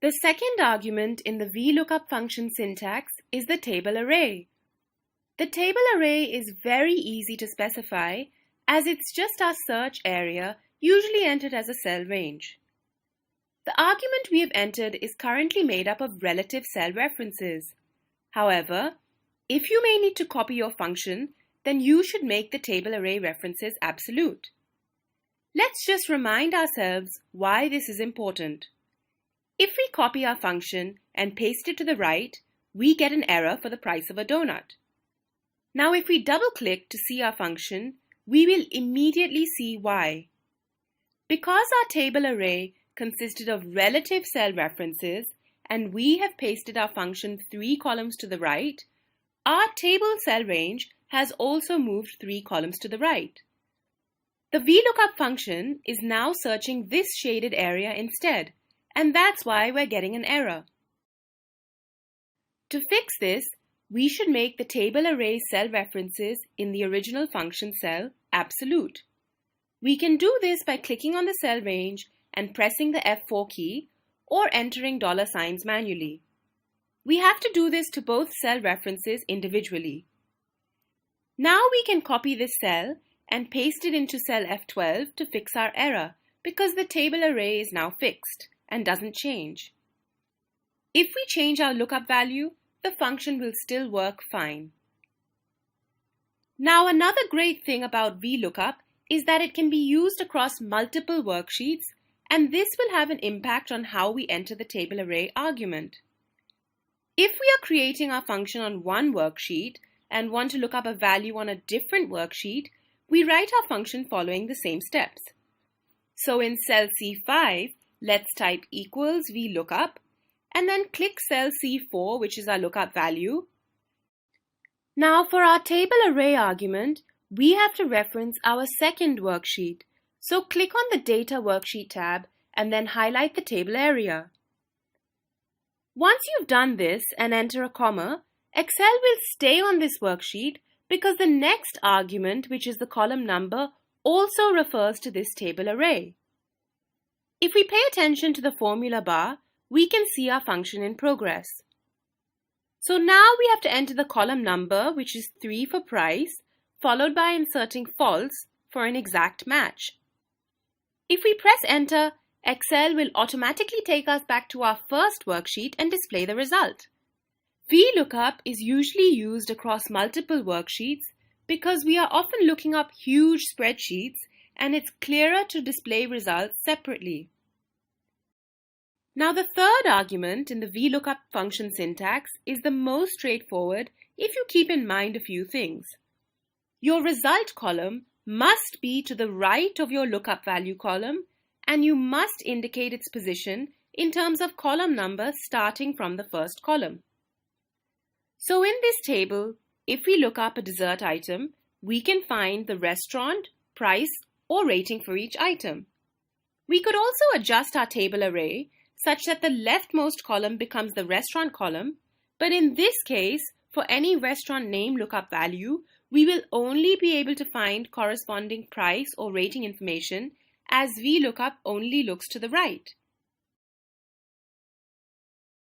The second argument in the VLOOKUP function syntax is the table array. The table array is very easy to specify as it's just our search area, usually entered as a cell range. The argument we have entered is currently made up of relative cell references. However, if you may need to copy your function, then you should make the table array references absolute. Let's just remind ourselves why this is important. If we copy our function and paste it to the right, we get an error for the price of a donut. Now if we double-click to see our function, we will immediately see why. Because our table array consisted of relative cell references and we have pasted our function 3 columns to the right, our table cell range has also moved 3 columns to the right. The VLOOKUP function is now searching this shaded area instead, and that's why we're getting an error. To fix this, we should make the table array cell references in the original function cell absolute. We can do this by clicking on the cell range and pressing the F4 key or entering $signs manually. We have to do this to both cell references individually. Now we can copy this cell and paste it into cell F12 to fix our error because the table array is now fixed and doesn't change. If we change our lookup value, the function will still work fine. Now another great thing about VLOOKUP is that it can be used across multiple worksheets, and this will have an impact on how we enter the table array argument. If we are creating our function on one worksheet and want to look up a value on a different worksheet, we write our function following the same steps. So in cell C5, let's type equals VLOOKUP and then click cell C4, which is our lookup value. Now for our table array argument, we have to reference our second worksheet. So click on the Data Worksheet tab and then highlight the table area. Once you've done this and enter a comma, Excel will stay on this worksheet because the next argument, which is the column number, also refers to this table array. If we pay attention to the formula bar, we can see our function in progress. So now we have to enter the column number, which is 3 for price, followed by inserting false for an exact match. If we press enter, Excel will automatically take us back to our first worksheet and display the result. VLOOKUP is usually used across multiple worksheets because we are often looking up huge spreadsheets and it's clearer to display results separately. Now the third argument in the VLOOKUP function syntax is the most straightforward if you keep in mind a few things. Your result column must be to the right of your lookup value column, and you must indicate its position in terms of column number starting from the first column. So in this table, if we look up a dessert item, we can find the restaurant, price, or rating for each item. We could also adjust our table array such that the leftmost column becomes the restaurant column, but in this case, for any restaurant name lookup value, we will only be able to find corresponding price or rating information as VLOOKUP only looks to the right.